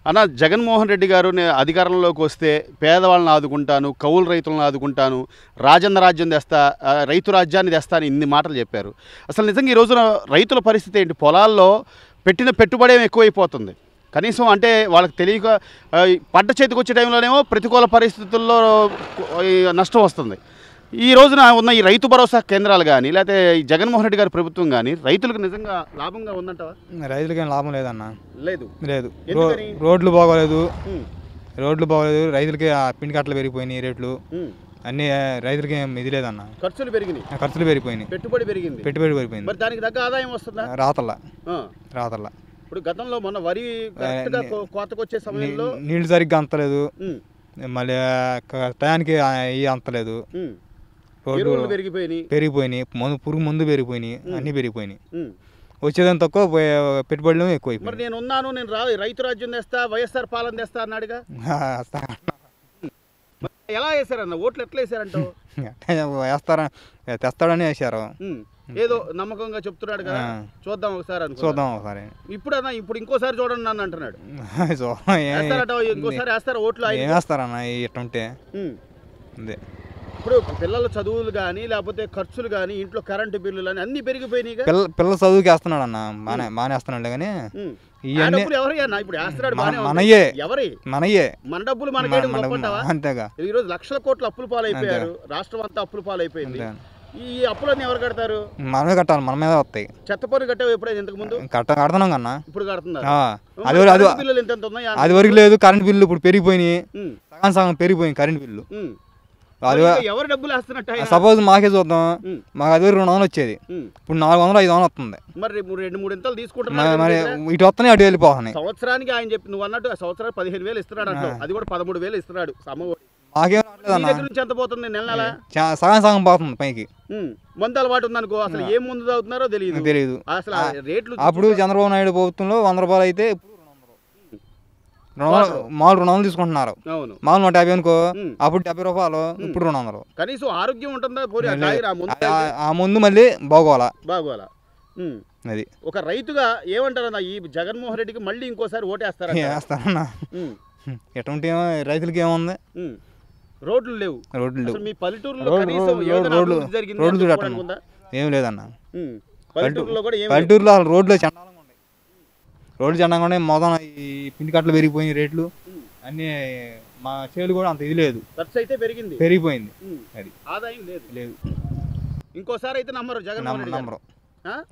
అన్న జగన్మోహన్ రెడ్డి గారు అధికారంలోకి వస్తే పేదవాళ్ళని ఆదుకుంటాను, కౌలు రైతులను ఆదుకుంటాను, రాజన్న రాజ్యం తెస్తా, రైతు రాజ్యాన్ని తెస్తా అని ఇన్ని మాటలు చెప్పారు. అసలు నిజంగా ఈ రోజున రైతుల పరిస్థితి ఏంటి? పొలాల్లో పెట్టిన పెట్టుబడి ఎక్కువైపోతుంది. కనీసం అంటే వాళ్ళకి తెలియక పంట చేతికి వచ్చే టైంలోనేమో ప్రతికూల పరిస్థితుల్లో నష్టం వస్తుంది. ఈ రోజున ఉన్న ఈ రైతు భరోసా కేంద్రాలు కానీ లేకపోతే ఈ జగన్మోహన్ రెడ్డి గారి ప్రభుత్వం కానీ రైతులకు నిజంగా లాభంగా ఉందంటావా? రైతులకి ఏం లాభం లేదన్న. లేదు. రోడ్లు బాగోలేదు, రైతులకి పిండి కట్టలు పెరిగిపోయినాయి, రేట్లు అన్ని రైతులకి ఏం ఇది లేదన్న. ఖర్చులు పెరిగిపోయినాయి, పెట్టుబడి పెరిగిపోయింది. మరి దానికి తగ్గ ఆదాయం వస్తుందా? రాతల్లా. ఇప్పుడు గతంలో మొన్న వరి కోతకొచ్చే సమయంలో నీళ్లు సరిగ్గా అంతలేదు, మళ్ళీ టయానికి అంతలేదు, పెరిగిపోయినాయి, పురుగు మందు పెరిగిపోయినాయి, అన్ని పెరిగిపోయినాయి. వచ్చేదాన్ని తక్కువ, పెట్టుబడులు ఎక్కువ. మరి నేను రైతు రాజ్యం తెస్తా, వైఎస్ఆర్ పాలన తెస్తా అన్నాడుగా. ఎలా వేసారన్న? ఓట్లు ఎట్లా వేసారంట? తెస్తాడని వేసారు. ఏదో నమ్మకంగా చెప్తున్నాడు కదా, చూద్దాం ఒకసారి. ఇప్పుడు ఇంకోసారి చూడండి నన్ను అంటున్నాడు. ఇంకోసారి వేస్తారా ఓట్లు? వేస్తారన్న ఇట్టుంటే. ఇప్పుడు పిల్లల చదువులు కానీ లేకపోతే ఖర్చులు కానీ ఇంట్లో కరెంటు బిల్లులు అని అన్ని పెరిగిపోయినాయి. పిల్లల చదువుకి వేస్తున్నాడు అన్న, మానేస్తున్నాడు. కానీ మన డబ్బులు అంతేగా. ఈ రోజు లక్షల కోట్ల అప్పుల పాలైపోయారు, రాష్ట్రం అంతా అప్పుల పాలైపోయింది. ఈ అప్పులన్నీ ఎవరు కడతారు? మనమే కట్టాలి, మన మీద వస్తాయి. చెత్త పన్ను కట్టావు ఎప్పుడైనా ఇంతకు ముందు? కడుతున్నాం కన్నా. ఇప్పుడు కడుతున్నారు. అది వరకు లేదు. కరెంట్ బిల్లు ఇప్పుడు పెరిగిపోయినాయి, సగం పెరిగిపోయింది కరెంట్ బిల్లు. ఎవరు డబ్బులు వేస్తున్నట్టు? సపోజ్ మాకే చూద్దాం, మాకు అది 200 వచ్చేది, ఇప్పుడు 400-500 వస్తుంది. మరి 2-3 ఇంతలు తీసుకుంటున్నారు. మరి ఇటు వస్తున్నాయి, అటు వెళ్ళిపోతున్నాయి. సంవత్సరానికి ఆయన చెప్పి నువ్వు అన్నట్టు సంవత్సరానికి 15,000 ఇస్తున్నాడు అంటావు, అది కూడా 13,000 ఇస్తున్నాడు. మాకేం నుంచి ఎంత పోతుంది నెల నెల? సగం పోతుంది పైకి. మందు అలవాటు ఉందనుకో, అసలు ఏం ముందు తాగుతున్నారో తెలియదు. అసలు రేట్లు అప్పుడు చంద్రబాబు నాయుడు ప్రభుత్వంలో 100 రూపాయలు అయితే మామూలు 200 తీసుకుంటున్నారు. మామూలు 150 అనుకో, అప్పుడు 70 రూపాయలు, ఇప్పుడు 200. కనీసం ఆరోగ్యం ఉంటుందా? ఆ ముందు మళ్ళీ బాగోవాలా. అది ఒక రైతుగా ఏమంటారన్నా ఈ జగన్మోహన్ రెడ్డికి మళ్ళీ ఇంకోసారి ఓటేస్తారన్నా? ఎటువంటి రైతులకి ఏముంది? రోడ్లు లేవు. మీ పల్లెటూరులో రోడ్లు ఏం లేదన్న. పల్లెటూరులో రోడ్లు చండంగా ఉన్నాయి. మొదన ఈ పిండి కట్టలు పెరిగిపోయిన రేట్లు అన్ని. మా చేలు కూడా అంత ఇది లేదు, ఖర్చు అయితే పెరిగిపోయింది. అది ఆదాయం లేదు. ఇంకోసారి అయితే నమ్మరు జగన్,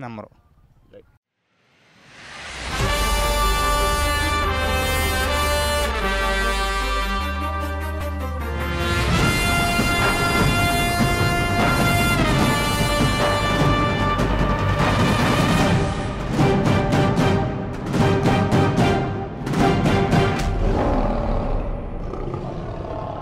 నమ్మరు.